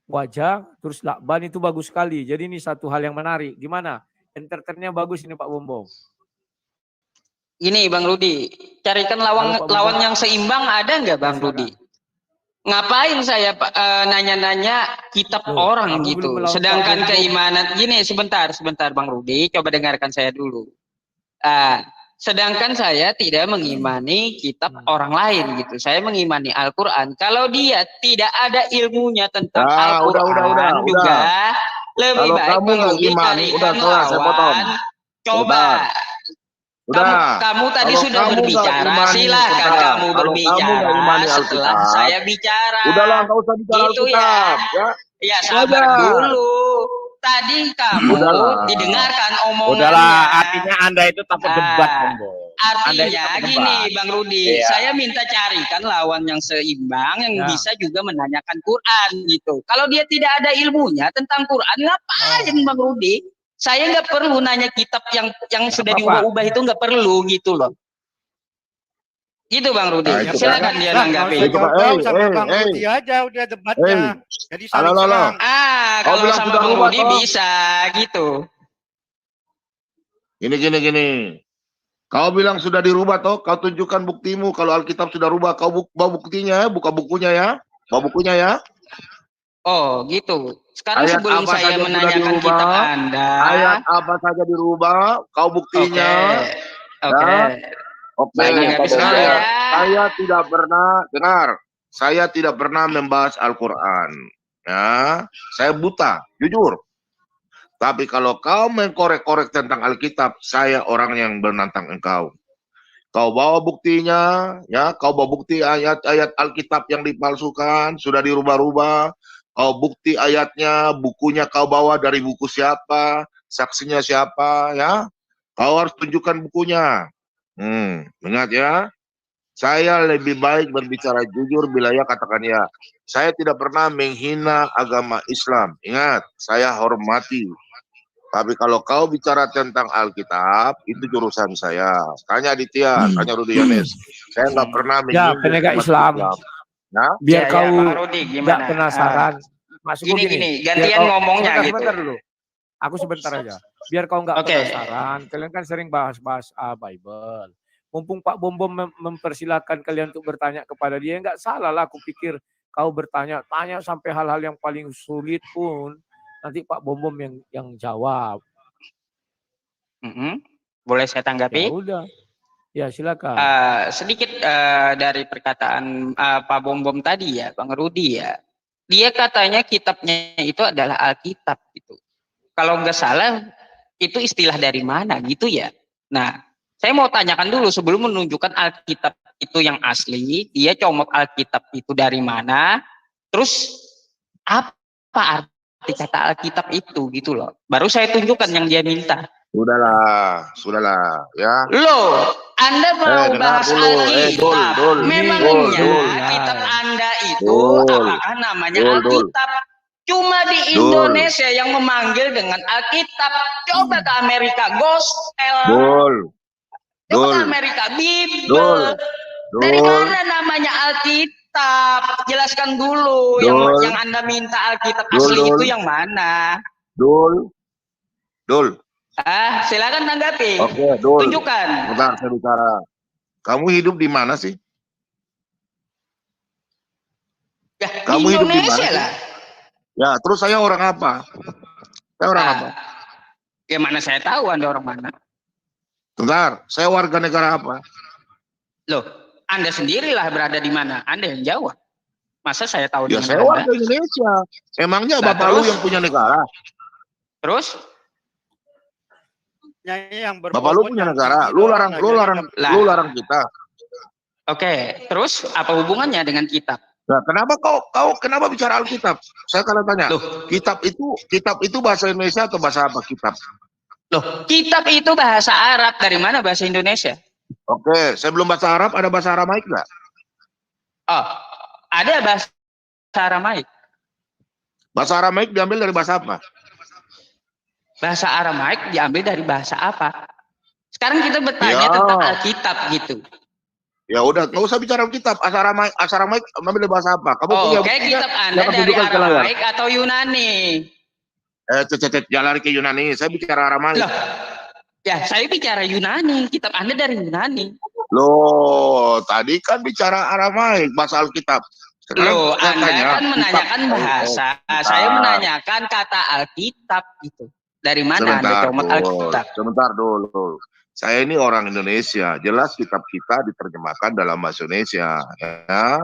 wajah, terus lakban itu bagus sekali. Jadi ini satu hal yang menarik. Gimana? Entertainnya bagus ini Pak Bombom. Gini Bang Rudi, carikan lawan yang seimbang ada nggak Bang Rudi? Ngapain saya nanya-nanya kitab orang gitu? Sedangkan keimanan, gini sebentar Bang Rudi, coba dengarkan saya dulu. Sedangkan saya tidak mengimani kitab orang lain gitu. Saya mengimani Al-Quran. Kalau dia tidak ada ilmunya tentang Al-Quran juga, lebih baik Bang Rudi carikan lawan. Coba. Kamu tadi sudah berbicara, silakan kamu berbicara setelah saya bicara. Udahlah, nggak usah bicara gitu Alkitab, ya sabar dulu. Tadi kamu didengarkan omongannya. Udahlah, artinya Anda itu takut debat, Artinya gini, Bang Rudi, saya minta carikan lawan yang seimbang yang bisa juga menanyakan Quran gitu. Kalau dia tidak ada ilmunya tentang Quran, ngapain Bang Rudi? Saya nggak perlu nanya kitab yang sudah diubah-ubah itu, nggak perlu gitu loh. Gitu Bang Rudi. Silakan dia nanggapi. Sama Bang Rudi aja udah debatnya. Jadi saling serang. Kalau sama Bang Rudi bisa gitu. Gini. Kau bilang sudah dirubah toh, kau tunjukkan buktimu. Kalau Alkitab sudah rubah, kau bawa buktinya, buka bukunya ya. Bawa bukunya ya. Oh gitu. Sekarang sebelum saya menanyakan kitab Anda. Ayat apa saja dirubah, kau buktinya. Oke. Saya tidak pernah dengar. Saya tidak pernah membahas Al-Quran. Ya, saya buta, jujur. Tapi kalau kau mengkorek-korek tentang Alkitab, saya orang yang menantang engkau. Kau bawa buktinya, ya, kau bawa bukti ayat-ayat Alkitab yang dipalsukan, sudah dirubah-rubah. Kau bukti ayatnya, bukunya kau bawa dari buku siapa, saksinya siapa, ya. Kau harus tunjukkan bukunya. Ingat ya, saya lebih baik berbicara jujur bila ya katakan ya. Saya tidak pernah menghina agama Islam. Ingat, saya hormati. Tapi kalau kau bicara tentang Alkitab, itu jurusan saya. Tanya Aditya, tanya Rudi Yanes. Saya nggak pernah menghina penegak Islam. Nah, biar kau nggak penasaran. Gini, gantian ngomongnya gitu. Sebentar dulu. Aku sebentar aja. Biar kau nggak penasaran. Kalian kan sering bahas-bahas Bible. Mumpung Pak Bombom mempersilahkan kalian untuk bertanya kepada dia, nggak salah lah. Aku pikir kau tanya sampai hal-hal yang paling sulit pun nanti Pak Bombom yang jawab. Boleh saya tanggapi? Ya udah. Ya silakan. Sedikit dari perkataan Pak Bombom tadi ya, Bang Rudi ya. Dia katanya kitabnya itu adalah Alkitab gitu. Kalau nggak salah itu istilah dari mana gitu ya. Nah, saya mau tanyakan dulu sebelum menunjukkan Alkitab itu yang asli, dia comot Alkitab itu dari mana? Terus apa arti kata Alkitab itu gitu loh. Baru saya tunjukkan yang dia minta. Sudahlah, ya. Loh, Anda mau bahas Alkitab. Memangnya kitab Anda itu apakah namanya Alkitab? Cuma di Indonesia yang memanggil dengan Alkitab. Coba ke Amerika, Gospel. Coba ke Amerika, Bible. Dari mana namanya Alkitab? Jelaskan dulu yang Anda minta Alkitab asli itu yang mana? Dul. Silakan tanggapi. Oke, Dul. Tunjukkan. Bentar, saya bicara. Kamu hidup di mana sih? Ya, kamu di Indonesia lah. Ya, terus saya orang apa? Saya orang apa? Ya mana saya tahu Anda orang mana. Bentar, saya warga negara apa? Loh, Anda sendirilah berada di mana? Anda yang jawab. Masa saya tahu di mana? Saya warga Indonesia. Emangnya Bapak lu yang punya negara? Terus? Bapak lu punya negara, lu larang kita. Oke, terus apa hubungannya dengan kitab? Nah, kenapa kenapa bicara Alkitab? Saya kalau tanya, kitab itu bahasa Indonesia atau bahasa apa kitab? Loh, kitab itu bahasa Arab, dari mana bahasa Indonesia? Oke, sebelum bahasa Arab ada bahasa Aramaik nggak? Oh, ada bahasa Aramaik. Bahasa Aramaik diambil dari bahasa apa? Bahasa Aramaik diambil dari bahasa apa? Sekarang kita bertanya tentang Alkitab gitu. Ya udah, nggak usah bicara Alkitab. Asaramaik ambil bahasa apa? Kamu punya Oke, buktinya? kitab Anda dari Aramaik atau Yunani? Jangan lari ke Yunani. Saya bicara Aramaik. Loh, ya saya bicara Yunani. Kitab Anda dari Yunani. Loh, tadi kan bicara Aramaik, bahasa Alkitab. Loh, Anda kan menanyakan bahasa. Saya menanyakan kata Alkitab itu. Dari mana Anda comot Alkitab? Sebentar dulu. Saya ini orang Indonesia. Jelas kitab kita diterjemahkan dalam bahasa Indonesia. Ya.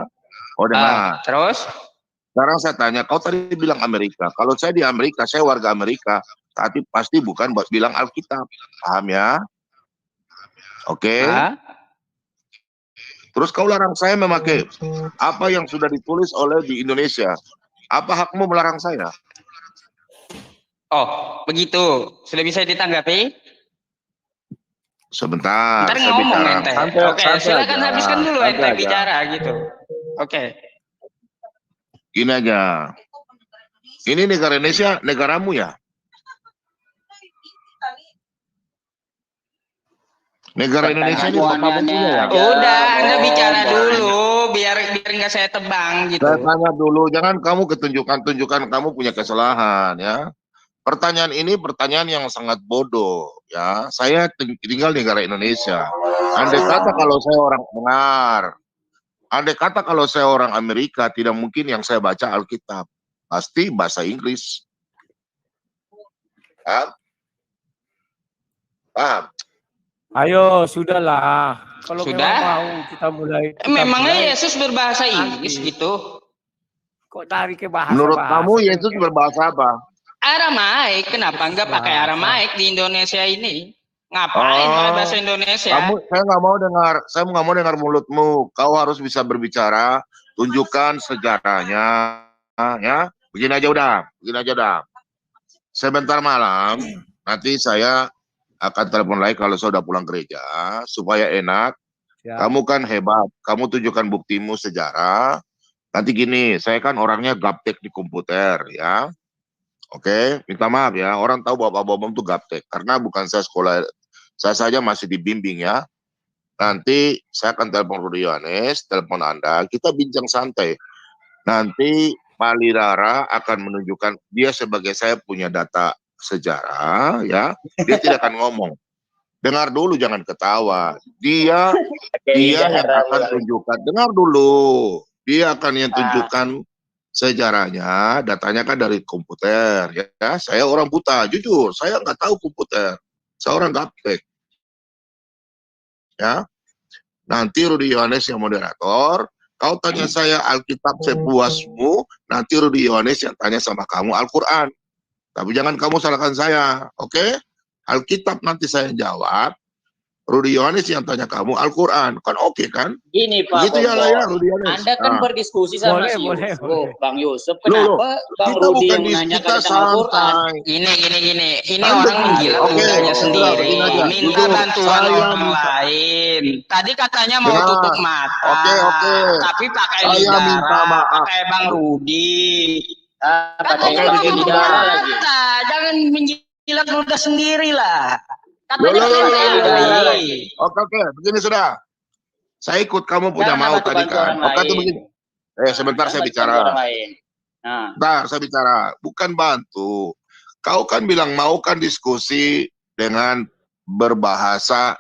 Oh, dengar. Terus? Sekarang saya tanya, kau tadi bilang Amerika. Kalau saya di Amerika, saya warga Amerika. Tapi pasti bukan buat bilang Alkitab. Paham ya? Oke. Terus kau larang saya memakai apa yang sudah ditulis oleh di Indonesia. Apa hakmu melarang saya? Oh, begitu. Sudah bisa ditanggapi? Sebentar. Ntar ngomong ente. Oke, silakan habiskan dulu ente bicara gitu. Oke. Gini aja. Ini negara Indonesia, negaramu ya? Negara Indonesia ini bapak punya ya? Udah, Anda bicara dulu, biar nggak saya tebang gitu. Saya tanya dulu, jangan kamu tunjukkan kamu punya kesalahan ya. Pertanyaan ini pertanyaan yang sangat bodoh ya. Saya tinggal di negara Indonesia. Andai kata kalau saya orang dengar, andai kata kalau saya orang Amerika, tidak mungkin yang saya baca Alkitab, pasti bahasa Inggris. Paham? Ayo, sudahlah. Kalau Sudah? memang mau kita mulai. Memangnya Yesus berbahasa Inggris gitu? Kok tarik ke bahasa? Menurut kamu Yesus berbahasa apa? Aramaik. Kenapa nggak pakai Aramaik di Indonesia ini? Ngapain pakai bahasa Indonesia? Saya nggak mau dengar mulutmu. Kau harus bisa berbicara. Tunjukkan sejarahnya, ya. Begini aja udah. Sebentar malam, nanti saya akan telepon lagi kalau saya udah pulang gereja supaya enak. Ya. Kamu kan hebat. Kamu tunjukkan buktimu sejarah. Nanti gini, saya kan orangnya gaptek di komputer, ya. Oke, minta maaf ya. Orang tahu Bapak Bobom itu gaptek karena bukan saya sekolah. Saya saja masih dibimbing ya. Nanti saya akan telepon Rudy Yohanes, telepon Anda, kita bincang santai. Nanti Pak Lirara akan menunjukkan dia sebagai saya punya data sejarah ya. Dia tidak akan ngomong. Dengar dulu, jangan ketawa. Dia yang akan tunjukkan. Dengar dulu. Dia akan yang tunjukkan sejarahnya, datanya kan dari komputer ya. Saya orang buta, jujur, saya nggak tahu komputer. Saya orang gaptek. Ya. Nanti Rudy Yohanes yang moderator, kau tanya saya Alkitab sepuasmu, nanti Rudy Yohanes yang tanya sama kamu Al-Qur'an. Tapi jangan kamu salahkan saya, oke? Alkitab nanti saya jawab, Rudy Yohanes yang tanya kamu Al-Quran, kan oke kan? Gini Pak gitu ya, Rudy Yohanes. Anda kan berdiskusi sama boleh. Bang Yusuf, kenapa Bang Rudy yang menanyakan tentang Al-Quran? Ini orang menggila budaya sendiri, minta bantuan orang lain. Tadi katanya mau tutup mata, tapi pakai Lidara, pakai Bang Rudy. Katanya mau tutup mata, jangan menjilat ludah sendiri lah. Oke, begini sudah. Saya ikut kamu punya mau tadi kan. Oke itu begini. Sebentar saya bicara. Bentar saya bicara. Bukan bantu. Kau kan bilang mau kan diskusi dengan berbahasa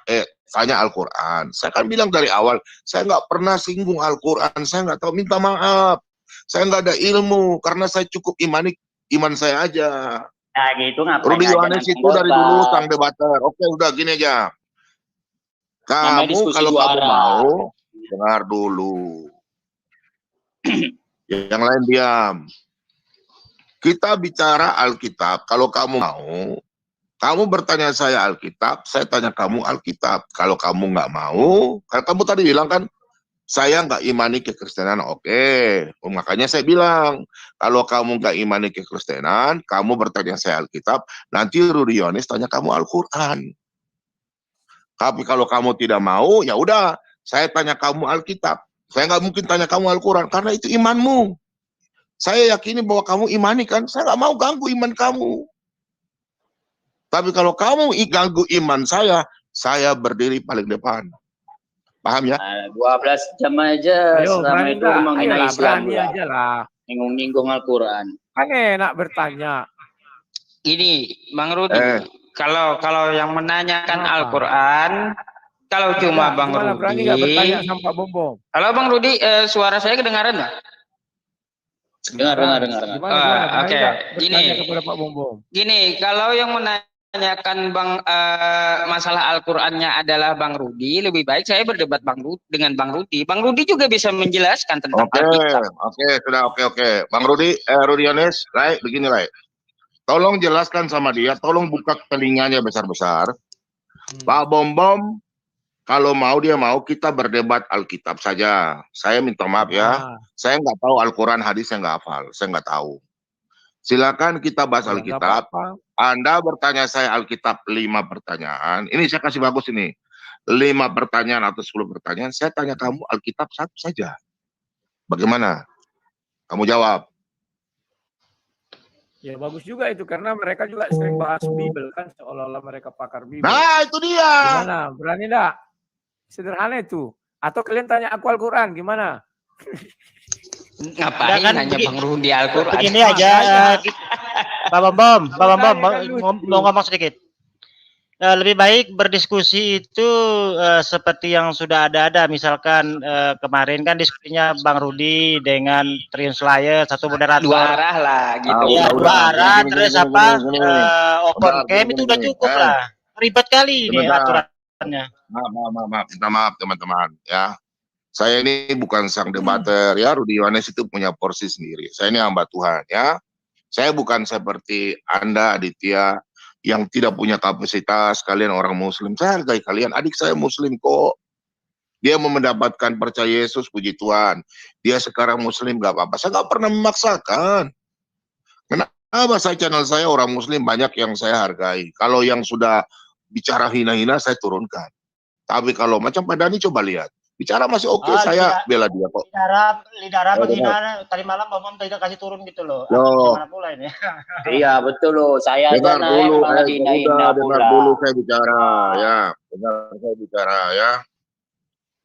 tanya Al-Quran. Saya kan bilang dari awal, saya nggak pernah singgung Al-Quran. Saya nggak tahu, minta maaf. Saya nggak ada ilmu karena saya cukup iman saya aja. Nah gitu ngapain? Rudy Yohanes itu dari dulu sang debater. Oke, udah gini aja. Kamu kalau kamu mau dengar dulu. Yang lain diam. Kita bicara Alkitab. Kalau kamu mau, kamu bertanya saya Alkitab, saya tanya kamu Alkitab. Kalau kamu nggak mau, kalau kamu tadi bilang kan, saya nggak imani kekristenan, oke. Makanya saya bilang, kalau kamu nggak imani kekristenan, kamu bertanya saya Alkitab, nanti Rudy Yohanes tanya kamu Al-Quran. Tapi kalau kamu tidak mau, ya udah, saya tanya kamu Alkitab. Saya nggak mungkin tanya kamu Al-Quran, karena itu imanmu. Saya yakini bahwa kamu imani kan, saya nggak mau ganggu iman kamu. Tapi kalau kamu ganggu iman saya berdiri paling depan. Paham ya? 12 jam aja Ayo, selama berani itu enggak? menghina Ayolah, Islam berani pula. aja lah. Nyinggung-nyinggung Al-Quran. Kan enak bertanya. Ini Bang Rudi, kalau yang menanyakan Kenapa? Al-Quran, kalau cuma Enggak, Bang gimana Rudi. berani nggak bertanya sama Pak Bombom? Halo Bang Rudi, suara saya kedengaran nggak? Dengar. Gimana? Berani Oke, nggak gini. bertanya kepada Pak Bombom? Gini, kalau yang menanyakan masalah Al-Qur'annya adalah Bang Rudi, lebih baik saya berdebat dengan Bang Rudi. Bang Rudi juga bisa menjelaskan tentang Alkitab. Oke. Bang Rudi, Rudi Yones, begini, tolong jelaskan sama dia, tolong buka telinganya besar-besar. Pak Bombom, kalau dia mau kita berdebat Alkitab saja. Saya minta maaf ya, saya nggak tahu Al-Quran, hadis saya nggak hafal, saya nggak tahu. Silakan kita bahas Alkitab. Anda bertanya saya Alkitab 5 pertanyaan. Ini saya kasih bagus ini. 5 pertanyaan atau 10 pertanyaan. Saya tanya kamu Alkitab 1 saja. Bagaimana? Kamu jawab. Ya bagus juga itu karena mereka juga sering bahas Bible kan seolah-olah mereka pakar Bible. Nah itu dia. Gimana? Berani enggak? Sederhana itu. Atau kalian tanya aku Al-Quran gimana? Ngapain kan nanya Bang Rudi Al-Quran? Begini aja, Pak Bombom, mau ngomong sedikit. Lebih baik berdiskusi itu seperti yang sudah ada. Misalkan kemarin kan diskusinya Bang Rudi dengan Triun Slayer, satu moderator. 2 arah lah gitu. Ya, 2 arah, terus open cam itu udah cukup lah. Ribet kali ini aturannya. Maaf, minta maaf teman-teman ya. Saya ini bukan sang debater ya, Rudi Yones itu punya porsi sendiri. Saya ini hamba Tuhan ya. Saya bukan seperti Anda Aditya yang tidak punya kapasitas, kalian orang muslim. Saya hargai kalian, adik saya muslim kok. Dia mau mendapatkan percaya Yesus, puji Tuhan. Dia sekarang muslim gak apa-apa. Saya gak pernah memaksakan. Kenapa channel saya orang muslim banyak yang saya hargai. Kalau yang sudah bicara hina-hina saya turunkan. Tapi kalau macam Pak Dhani coba lihat. Bicara masih oke, saya bela dia kok. Lidara menghina, tadi malam Bombom tidak kasih turun gitu loh. Gimana pula ini? Iya betul loh, saya dengar aja naik malah hina-hina dengar dulu saya bicara ya.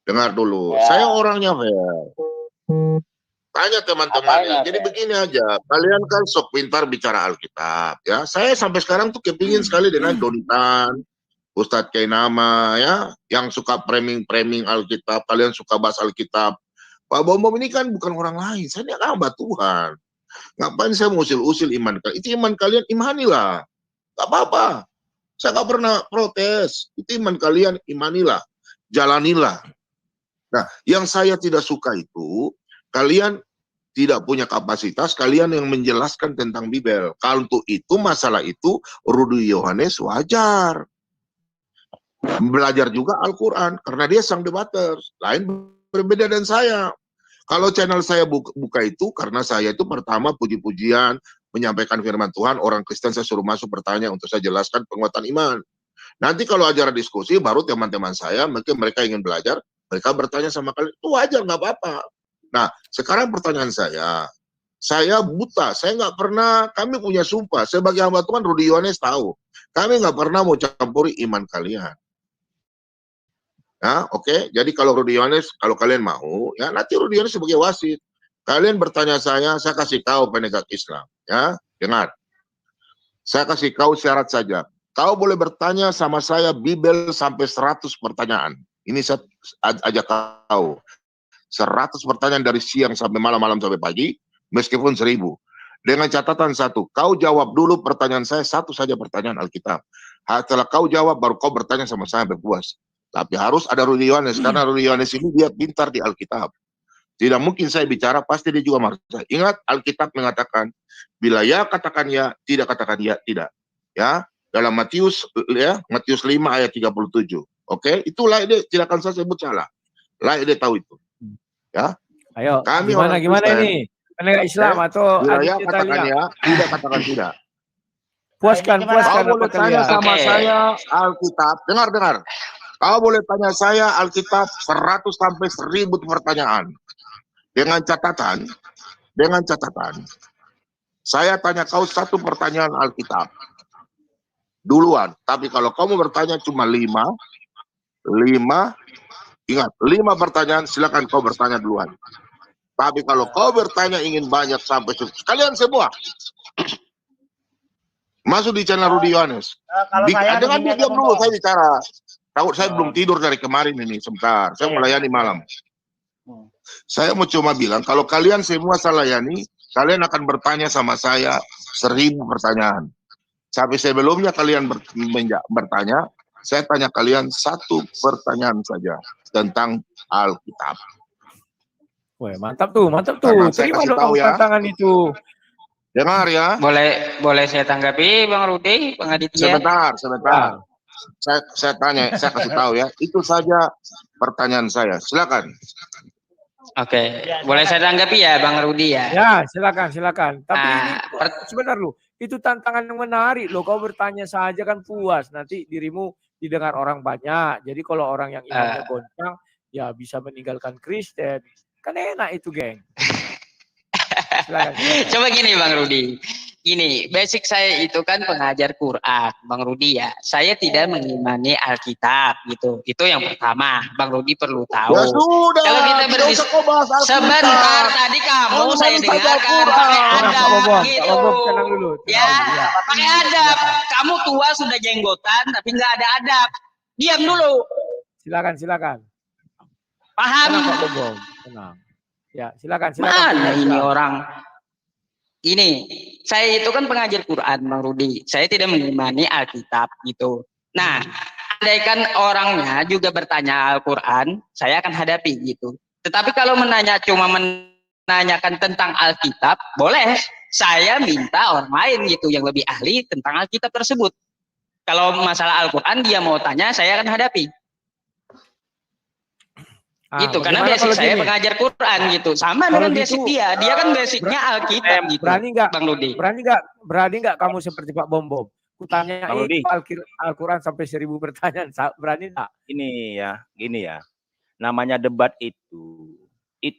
Dengar dulu. Ya. Saya orangnya fair. Tanya teman-temannya. Jadi begini aja, kalian kan sok pintar bicara Alkitab ya. Saya sampai sekarang tuh kepingin sekali dengan Dontan, Ustadz Kainama ya, yang suka framing Alkitab, kalian suka bahas Alkitab. Pak Bombom ini kan bukan orang lain, saya ini hamba Tuhan. Ngapain saya mau usil-usil iman kalian? Itu iman kalian, imanilah. Gak apa-apa. Saya gak pernah protes. Itu iman kalian, imanilah. Jalanilah. Nah, yang saya tidak suka itu, kalian tidak punya kapasitas, kalian yang menjelaskan tentang Bible. Kalau untuk itu, masalah itu, Rudi Yohanes wajar. Belajar juga Al-Quran karena dia sang debater, lain berbeda dan saya. Kalau channel saya buka itu karena saya itu pertama puji-pujian menyampaikan firman Tuhan, orang Kristen saya suruh masuk bertanya untuk saya jelaskan penguatan iman. Nanti kalau acara diskusi baru teman-teman saya mungkin mereka ingin belajar, mereka bertanya sama kalian, itu wajar nggak apa-apa. Nah sekarang pertanyaan saya buta, saya nggak pernah, kami punya sumpah sebagai hamba Tuhan. Rudi Yohanes tahu kami nggak pernah mau campuri iman kalian. Ya, oke. Jadi kalau Rudi Yohanes, kalau kalian mau, ya nanti Rudi Yohanes sebagai wasit. Kalian bertanya saya kasih tahu penegak Islam. Ya, dengar. Saya kasih kau syarat saja. Kau boleh bertanya sama saya Bible sampai 100 pertanyaan. Ini saya ajak kau. 100 pertanyaan dari siang sampai malam sampai pagi, meskipun 1000. Dengan catatan satu, kau jawab dulu pertanyaan saya, satu saja pertanyaan Alkitab. Setelah kau jawab, baru kau bertanya sama saya sampai puas. Tapi harus ada Rudi Yohanes, karena Rudi Yohanes ini dia pintar di Alkitab. Tidak mungkin saya bicara, pasti dia juga marah. Ingat, Alkitab mengatakan, bila ya katakan ya, tidak katakan ya, tidak. Ya, dalam Matius 5 ayat 37. Oke, itulah dia, tidak akan saya sebut salah. Layak dia tahu itu. Ya. Ayo, kami gimana ini? Penegak Islam atau bila ya katakan ya, tidak katakan tidak. Puaskan kau boleh tanya sama saya Alkitab. Dengar. Kau boleh tanya saya Alkitab 100 sampai 1000 pertanyaan. Dengan catatan, saya tanya kau satu pertanyaan Alkitab. Duluan. Tapi kalau kamu bertanya cuma 5, Ingat, 5 pertanyaan, silakan kau bertanya duluan. Tapi kalau kau bertanya ingin banyak sampai kalian semua masuk di channel Rudy Yohanes. Dengan diam dulu, saya bicara. Tahu saya belum tidur dari kemarin ini, sebentar. Saya melayani malam. Saya mau cuma bilang, kalau kalian semua saya layani, kalian akan bertanya sama saya 1000 pertanyaan. Sampai sebelumnya kalian bertanya, saya tanya kalian 1 pertanyaan saja tentang Alkitab. Wah, mantap tuh. Karena saya Terima kasih dong tahu ya. tantangan itu. Dengar ya. Boleh saya tanggapi, Bang Rudi, Bang Aditya? Sebentar. Saya tanya, saya kasih tahu ya. Itu saja pertanyaan saya. Silakan. Oke, boleh saya tanggapi ya, Bang Rudi ya? Ya, silakan. Tapi ini sebentar lu, itu tantangan yang menarik loh. Kau bertanya saja kan puas. Nanti dirimu didengar orang banyak. Jadi kalau orang yang imannya goncang, ya bisa meninggalkan Kristen. Kan enak itu, geng. Silakan. Coba gini, Bang Rudi. Gini, basic saya itu kan pengajar Quran, Bang Rudi ya. Saya tidak mengimani Alkitab gitu. Itu yang pertama, Bang Rudi perlu tahu. Ya sudah. Kalau kita sebentar tadi kamu saya dengarkan pakai adab gitu. Ya, pakai adab. Kamu tua sudah jenggotan tapi nggak ada adab. Diam dulu. Silakan. Paham? Tenang. Ya, silakan. Mana ini orang? Ini, saya itu kan pengajar Quran, Bang Rudi. Saya tidak mengimani Alkitab gitu. Nah, andaikan orangnya juga bertanya Al-Quran, saya akan hadapi gitu. Tetapi kalau cuma menanyakan tentang Alkitab, boleh. Saya minta orang lain gitu yang lebih ahli tentang Alkitab tersebut. Kalau masalah Al-Quran dia mau tanya, saya akan hadapi. Gitu, karena basic saya pengajar Quran gitu, sama dengan basic dia kan basicnya Alkitab gitu. Berani nggak, Bang Rudi? Berani nggak kamu seperti Pak Bom? Kutanya Al-Quran sampai 1000 pertanyaan, berani nggak? Gini ya, namanya debat itu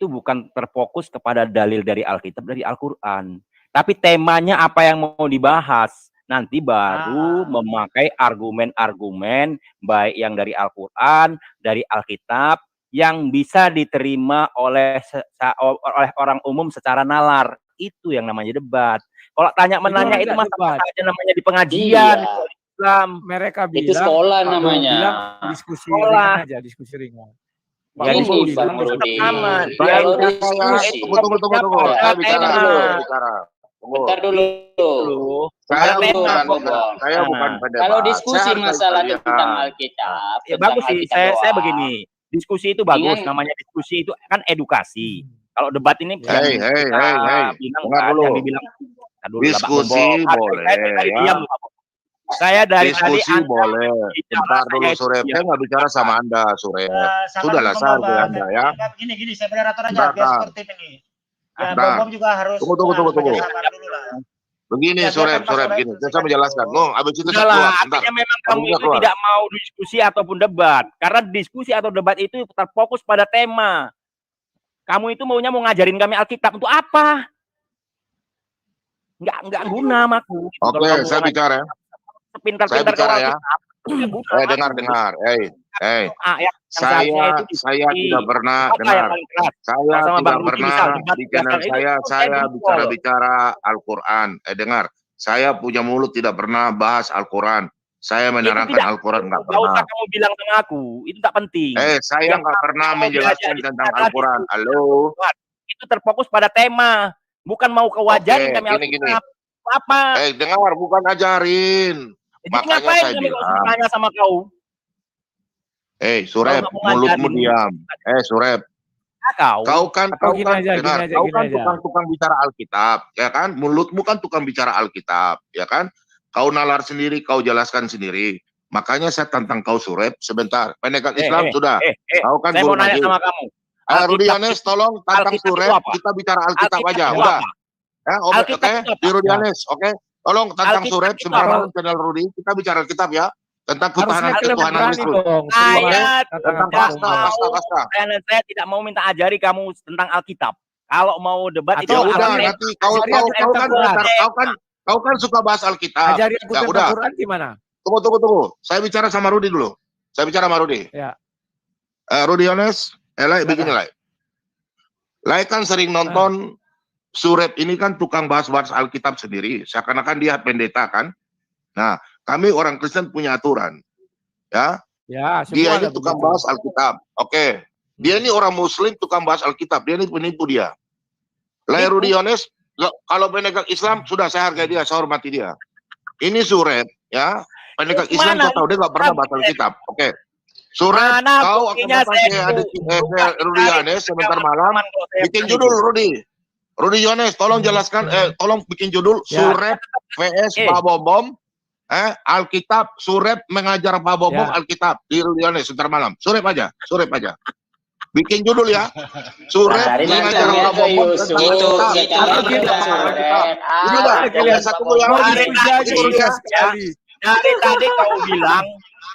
bukan terfokus kepada dalil dari Alkitab, dari Al-Quran, tapi temanya apa yang mau dibahas. Nanti baru memakai argumen-argumen baik yang dari Al-Quran, dari Alkitab, yang bisa diterima oleh orang umum secara nalar. Itu yang namanya debat. Kalau tanya-menanya itu masalah aja namanya di pengajian. Islam. Mereka bilang itu sekolah namanya. Diskusi ringan aja, diskusi ringan. Ya, ini Bang Rudi. Kalau diskusi. Tunggu. Saya bicara. Bentar dulu. Saya bukan pendebat. Kalau diskusi masalah tentang Alkitab. Ya bagus sih, saya begini. Diskusi itu bagus, namanya diskusi itu kan edukasi. Kalau debat ini hey. yang dibilang diskusi boleh ya. Saya dari diskusi tadi boleh. Bentar dulu Surep, saya nggak bicara sama Anda Surep. Sudahlah santai Anda ya. Gini, saya moderator aja biar seperti ini. Ya, Bom juga harus tunggu. Begini Surep gini, saya menjelaskan. Abis itu saya keluar. Artinya memang kamu itu tidak mau diskusi ataupun debat. Karena diskusi atau debat itu terfokus pada tema. Kamu itu mau ngajarin kami Alkitab untuk apa? Enggak guna maku. Oke, saya bicara. Sepintar-pintar kalau ya. Dengar. Saya tidak pernah dengar. Saya tidak pernah di channel saya bicara Al-Quran. Dengar, saya punya mulut tidak pernah bahas Al-Quran. Saya menerangkan Al-Quran nggak pernah. Nggak usah kamu bilang sama aku, itu nggak penting. Saya nggak pernah menjelaskan tentang Al-Quran. Halo. Itu terfokus pada tema, bukan mau kewajarin kami Alkitab. Apa? Dengar, bukan ajarin. Jadi ngapain kami kalau tanya sama kau? Surep, mulutmu diam. Surep, kau kan tukang bicara Alkitab, ya kan? Mulutmu kan tukang bicara Alkitab, ya kan? Kau nalar sendiri, kau jelaskan sendiri. Makanya saya tantang kau Surep sebentar. Pendekat Islam sudah. Kau kan saya mau nanya sama kamu. Rudy Yohanes, tolong tantang Surep. Kita bicara Alkitab aja, udah. Oke, di Rudy Yohanes, oke. Tolong tantang Surep sembarangan channel Rudy. Kita bicara Alkitab ya. Tentang ketuhanan Kristus. Saya tidak mau minta ajari kamu tentang Alkitab. Kalau mau debat itu udah nanti kau kan suka bahas Alkitab. Ajari aku tentang Quran gimana? Tunggu. Saya bicara sama Rudy dulu. Saya bicara sama Rudy. Ya. Rudy Yones, Lai begini Lai. Lai kan sering nonton Surep ini kan tukang bahas-bahas Alkitab sendiri, seakan-akan dia pendeta kan. Nah, kami orang Kristen punya aturan, ya. Ya, Dia semua ini tukang bahas Alkitab, oke. Dia ini orang Muslim tukang bahas Alkitab, dia ini penipu dia. Lai Rudy Yones, kalau penegak Islam sudah saya hargai dia, saya hormati dia. Ini Surep, ya. Penegak Islam saya tahu dia nggak pernah bahas Alkitab, oke. Surep, kau akan datang ke Rudy Yones sebentar malam, bikin judul Rudy Yones, tolong jelaskan, tolong bikin judul Surep vs Pak Bom. Alkitab, Surep mengajar Pak Bom Alkitab di Rudy Yones sebentar malam. Surep aja. Bikin judul ya. Surep mengajar Pak Bom Alkitab. Ini udah satu bulan. Dari tadi kau bilang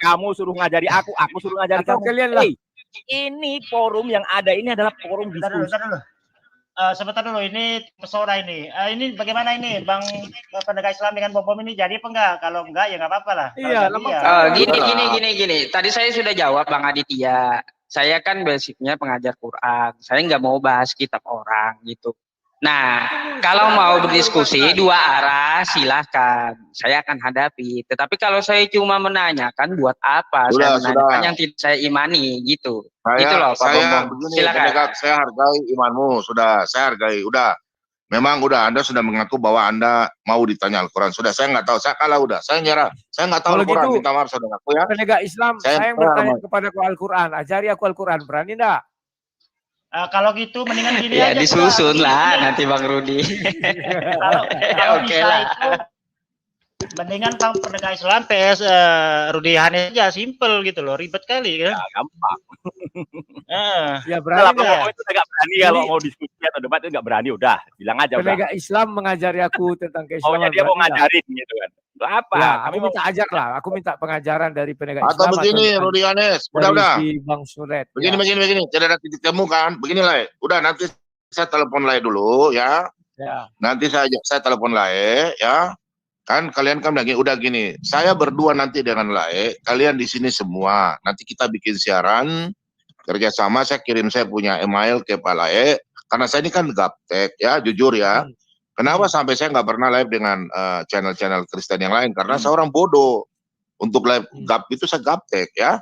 kamu suruh ngajari aku suruh ngajari kamu. Kalian lah. Ini forum yang ada ini adalah forum diskusi. Sebentar dulu, ini pesona ini. Ini bagaimana ini, Bang penegak Islam dengan Bom ini jadi apa enggak? Kalau enggak ya nggak apa-apa lah. Iya, Gini. Tadi saya sudah jawab Bang Aditya. Saya kan basicnya pengajar Quran. Saya nggak mau bahas kitab orang gitu. Nah, kalau mau berdiskusi dua arah silahkan. Saya akan hadapi. Tetapi kalau saya cuma menanyakan buat apa? Saya menanyakan yang tidak saya imani gitu. Gitu loh, Pak Bom. Silakan. Saya hargai imanmu, sudah saya hargai, udah. Memang udah Anda sudah mengaku bahwa Anda mau ditanya Al-Quran. Sudah, saya nggak tahu, saya kalah udah, saya nyerah. Saya nggak tahu Al-Quran, minta maaf saudara aku ya. Penegak Islam, saya yang bertanya kepada Al-Quran, ajari aku Al-Quran, berani enggak? Kalau gitu mendingan gini ya, aja. Disusun lah nanti Bang Rudi. Kalau bisa itu mendingan Bang penegak Islam PS Rudy Yones aja, simple gitu loh, ribet kali kan. Ya, gampang. Ya berani ya. Itu nggak berani kalau mau diskusi atau debat itu nggak berani, udah bilang aja. Penegak Islam mengajari aku tentang keislaman. Dia mau ngajarin gitu kan. Apa? Ya, aku minta ajar lah. Aku minta pengajaran dari penegak Islam. Atau begini, Rudy Yones, udah. Si Bang Suret. Begini. Tidak ada titik temu kan? Begini Lai. Udah nanti saya telepon Lai dulu ya. Nanti saya telepon Lai ya. Kan kalian kan udah gini. Saya berdua nanti dengan Lai. Kalian di sini semua. Nanti kita bikin siaran kerjasama. Saya kirim saya punya email ke Pak Lai. Karena saya ini kan gaptek ya, jujur ya. Kenapa sampai saya nggak pernah live dengan channel-channel Kristen yang lain? Karena saya orang bodoh. Untuk live gap itu saya gaptek ya.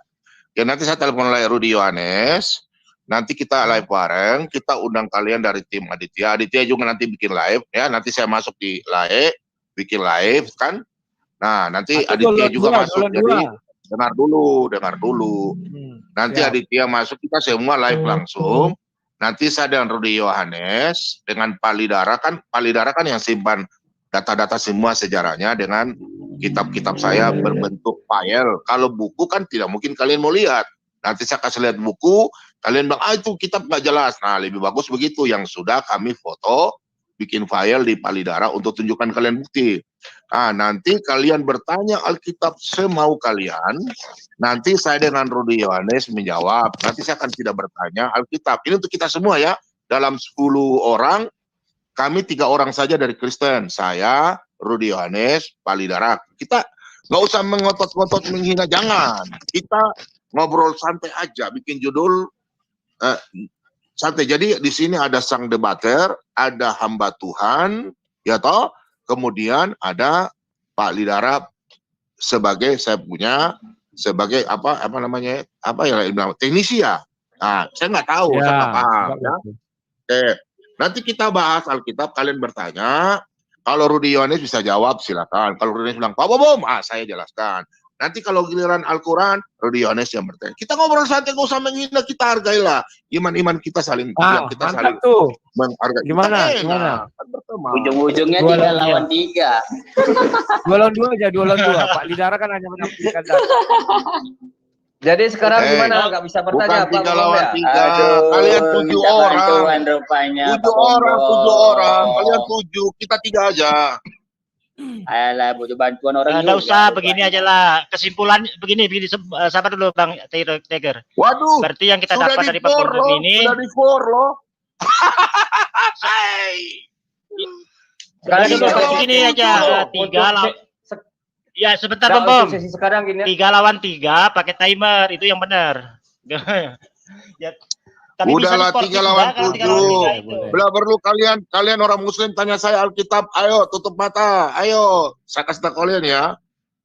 Ya nanti saya telepon Lai Rudy Yones. Nanti kita live bareng. Kita undang kalian dari tim Aditya. Aditya juga nanti bikin live ya. Nanti saya masuk di Lai, bikin live kan. Nah nanti Aditya juga masuk. Jadi dengar dulu. Nanti Aditya masuk, kita semua live langsung. Nanti saya dengan Rudy Yones, dengan Pak Lidara kan yang simpan data-data semua sejarahnya dengan kitab-kitab saya berbentuk file. Kalau buku kan tidak mungkin kalian mau lihat. Nanti saya kasih lihat buku, kalian bilang, itu kitab nggak jelas. Nah, lebih bagus begitu, yang sudah kami foto, bikin file di Pak Lidara untuk tunjukkan kalian bukti. Nah, nanti kalian bertanya Alkitab semau kalian, nanti saya dengan Rudy Yones menjawab. Nanti saya akan tidak bertanya Alkitab. Ini untuk kita semua ya. Dalam 10 orang, kami 3 orang saja dari Kristen. Saya, Rudy Yones, Pak Lidara. Kita nggak usah mengotot-ngotot menghina, jangan. Kita ngobrol santai aja, bikin judul santai. Jadi di sini ada sang debater, ada hamba Tuhan, ya toh. Kemudian ada Pak Lidara sebagai sebagai apa namanya teknisi ya. Nah, saya nggak tahu, saya nggak paham ya. Oke, nanti kita bahas Alkitab, kalian bertanya. Kalau Rudy Yones bisa jawab silakan. Kalau Rudy Yones bilang Pak Bom, saya jelaskan. Nanti kalau giliran Al-Quran, Rudy Yones yang bertanya. Kita ngobrol santai, nggak usah menghina, kita hargailah. Iman-iman kita saling menghargai. Gimana? Ujung-ujungnya 3 lawan 3. 2 lawan 2 aja, 2 lawan 2. Pak Lidara kan hanya menampilkan data. Jadi sekarang gimana? Nggak bisa bertanya Bukan 3 lawan 3. Kalian 7 orang. 7 orang. Kalian 7, kita 3 aja. Ayolah, butuh bantuan orang. Nggak usah, begini aja lah. Kesimpulan begini, sabar dulu Bang Tiger. Waduh. Berarti yang kita dapat dari Pak Bom ini. Sudah di 4 loh. Sekarang begini aja, 3 lawan. Ya sebentar Bom. 3 lawan 3 pakai timer, itu yang benar. Ya, tapi bisa Udahlah sportif 3 lawan juga, kalau 3 lawan 3 itu. Bila perlu kalian orang muslim tanya saya Alkitab, ayo tutup mata, ayo. Saya kasih tahu kalian ya.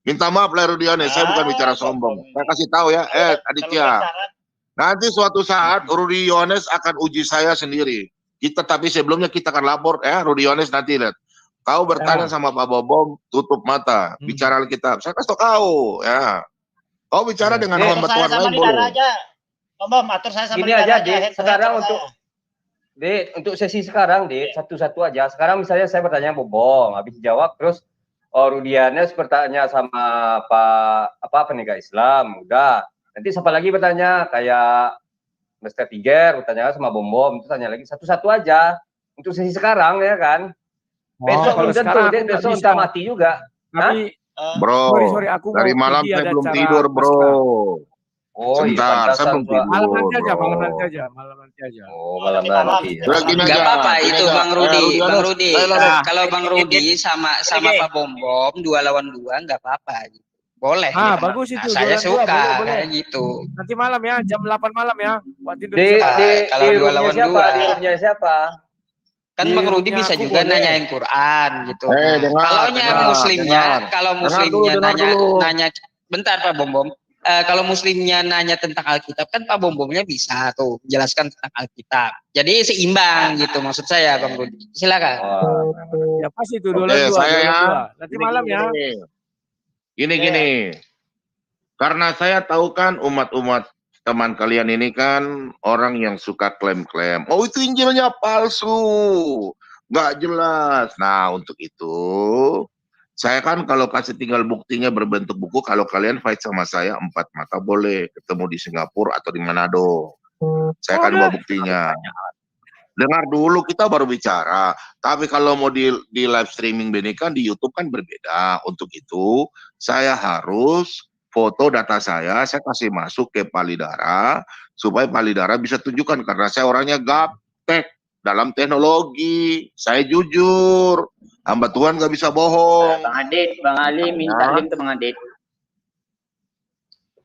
Minta maaf lah Rudianes, saya bukan bicara sombong. Saya kasih tahu ya, Aditya. Nanti suatu saat Rudi Yohanes akan uji saya sendiri. Tapi sebelumnya kita akan lapor Rudi Yohanes nanti lihat. Kau bertanya sama Pak Bobom, tutup mata, bicara Alkitab. Saya kasih tahu kau ya. Kau bicara dengan hamba Tuhan lain boleh. Bom, atur saya sama Gini aja, Dit. Sekarang untuk sesi sekarang, Dit, satu-satu aja. Sekarang misalnya saya bertanya Bobom, habis jawab, terus Rudianes bertanya sama penegak Islam, udah. Nanti siapa lagi bertanya, kayak Mr. Tiger, bertanya sama Bom, itu tanya lagi, satu-satu aja. Untuk sesi sekarang, ya kan? Besok belum tentu, Dit, besok entah mati juga. Tapi, bro, sorry, aku dari malam saya belum tidur, bro. Oh, sebentar, saya belum tidur. Malam nanti aja. Oh, malam nanti. Gak apa-apa itu Bang Rudi. Bang Rudi, kalau Bang Rudi sama Pak Bom 2 lawan 2 nggak apa-apa. Boleh. Bagus itu. Saya suka boleh. kayak gitu. Nanti malam ya, jam 8 malam ya. Kalau 2 lawan 2. Di rumahnya siapa? Kan Bang Rudi bisa juga nanyain Quran gitu. Kalau muslimnya nanya bentar Pak Bom. Kalau muslimnya nanya tentang Alkitab kan Pak Bom-Bomnya bisa tuh jelaskan tentang Alkitab. Jadi seimbang gitu maksud saya Bang Rudi. Silakan. Ya pasti itu 2 lawan 2. Saya ya. Nanti malam ya. Gini. Karena saya tahu kan umat-umat teman kalian ini kan orang yang suka klaim-klaim. Oh itu Injilnya palsu. Nggak jelas. Nah untuk itu saya kan kalau kasih tinggal buktinya berbentuk buku, kalau kalian fight sama saya 4 mata boleh ketemu di Singapura atau di Manado. Saya akan bawa buktinya. Dengar dulu kita baru bicara. Tapi kalau mau di live streaming ini kan di YouTube kan berbeda. Untuk itu saya harus foto data saya kasih masuk ke Palidara supaya Palidara bisa tunjukkan karena saya orangnya gaptek dalam teknologi. Saya jujur. Hamba Tuhan nggak bisa bohong. Bang Adit, Bang Ali minta link ke Bang Adit.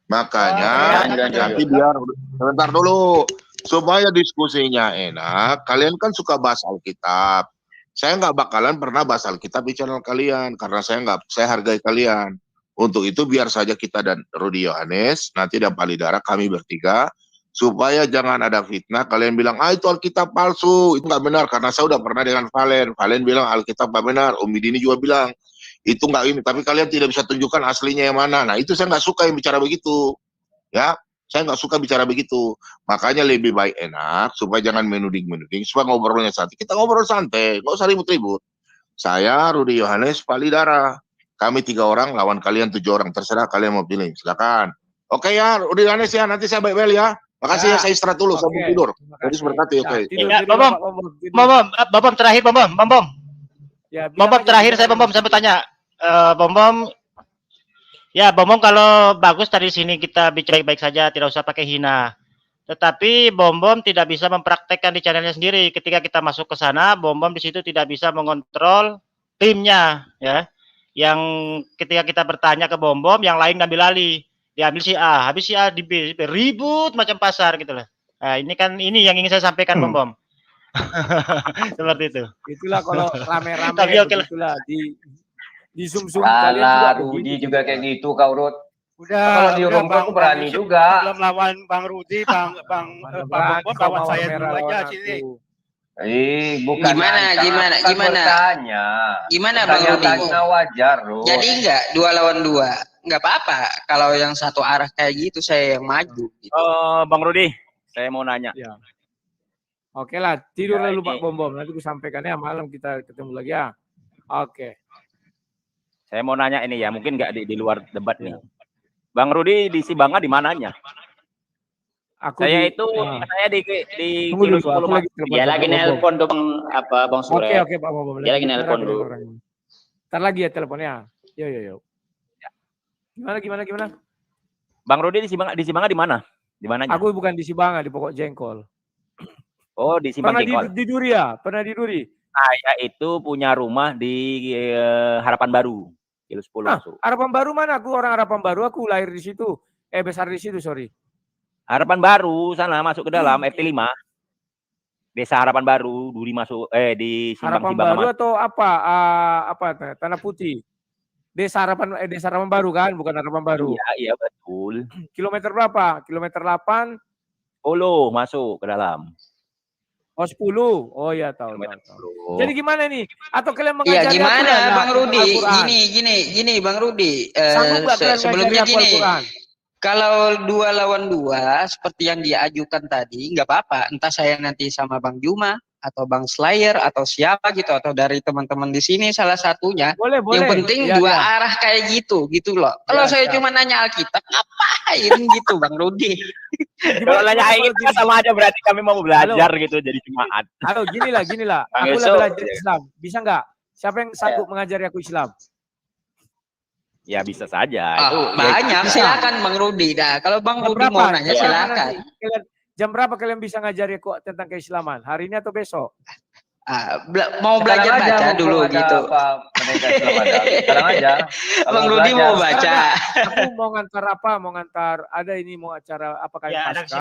Makanya nanti biar sebentar dulu supaya diskusinya enak. Kalian kan suka bahas Alkitab. Saya nggak bakalan pernah bahas Alkitab di channel kalian karena saya hargai kalian. Untuk itu biar saja kita dan Rudi Yohanes nanti dan Palidara kami bertiga. Supaya jangan ada fitnah, kalian bilang, itu Alkitab palsu, itu nggak benar, karena saya udah pernah dengan Valen bilang Alkitab nggak benar, Umi Dini juga bilang, itu nggak ini, tapi kalian tidak bisa tunjukkan aslinya yang mana, nah itu saya nggak suka yang bicara begitu, ya, saya nggak suka bicara begitu, makanya lebih baik enak, supaya jangan menuding, supaya ngobrolnya santai, kita ngobrol santai, nggak usah ribut-ribut, saya, Rudi Yohanes, Palidara, kami 3 orang, lawan kalian 7 orang, terserah kalian mau pilih, silakan. Oke ya, Rudi Yohanes ya, nanti saya baik-baik ya. Makasih ya, saya istirahat dulu, saya mau tidur. Jadi berkati, oke. Bom terakhir, Bom. Bom terakhir saya bertanya. Bom. Ya, Bom kalau bagus tadi sini kita bicara baik saja, tidak usah pakai hina. Tetapi Bom tidak bisa mempraktekkan di channelnya sendiri. Ketika kita masuk ke sana, Bom di situ tidak bisa mengontrol timnya, ya. Yang ketika kita bertanya ke Bom, yang lain ngambil alih. Diambil si A, habis si A di B, ribut macam pasar gitu lah. Nah, ini yang ingin saya sampaikan Bom. Seperti itu. Itulah kalau rame-rame begitulah di Zoom kalian Rudi juga kayak gitu kau Rud. Kalau di rumah aku berani juga. Belum lawan Bang Rudi, Bang Bom lawan saya dulu aja sini. Bukan gimana Bang Rudi? Wajar, Rud. Jadi enggak 2 lawan 2. Enggak apa-apa kalau yang satu arah kayak gitu saya yang maju gitu. Bang Rudi, saya mau nanya. Ya. Oke lah, tidur dulu Pak Bom. Nanti aku sampaikan ya malam kita ketemu lagi ya. Oke. Saya mau nanya ini ya, mungkin nggak di luar debat nih. Bang Rudi di Sibanga di mananya? Saya di Kilo 10. Dia lagi nelpon tuh Bang Sure. Oke Pak Bom. Dia lagi nelpon dulu. Ntar lagi ya teleponnya. Yo. Gimana? Bang Rudi di Sibanga di mana? Di mananya? Aku bukan di Sibanga, di Pokok Jengkol. Oh, di Simpang Jengkol. Pernah di Duri ya? Pernah di Duri? Saya itu punya rumah di Harapan Baru. Kilo 10 langsung. Harapan Baru mana? Aku orang Harapan Baru, aku lahir di situ. Besar di situ, sorry. Harapan Baru sana masuk ke dalam RT 5. Desa Harapan Baru, Duri masuk di Harapan Simbang Baru atau apa? Tanah Putih. Desa Harapan Baru kan, bukan Harapan Baru. Iya, iya betul. Kilometer berapa? Kilometer 8. 10 masuk ke dalam. Oh 10. Oh iya tahu. Jadi gimana nih? Atau kalian Iya mengajari gimana aku Bang Rudi? Al-Quran? Gini Bang Rudi. Sanggup nggak kalian Sebelumnya mengajari aku gini. Al-Quran? Kalau 2 lawan 2 seperti yang dia ajukan tadi, nggak apa-apa. Entah saya nanti sama Bang Juma atau Bang Slayer atau siapa gitu atau dari teman-teman di sini salah satunya. Boleh. Yang penting ya, dua ya. arah kayak gitu loh. Kalau saya cuma nanya Alkitab, ngapain gitu Bang Rudi? Kalau nanya itu sama aja berarti kami mau belajar gitu jadi jemaat. Halo, gini lah. Aku lah belajar Islam. Bisa nggak? Siapa yang sanggup mengajari aku Islam? Ya bisa saja. Itu banyak. Silakan Bang Rudi. Nah, kalau Bang Rudi mau nanya silakan. Jam berapa kalian bisa ngajari aku tentang keislaman? Hari ini atau besok? Mau belajar baca dulu gitu. Sekarang aja. Bang Rudi mau baca. Aku mau ngantar apa? Mau ngantar ada ini mau acara apa kayak pasca.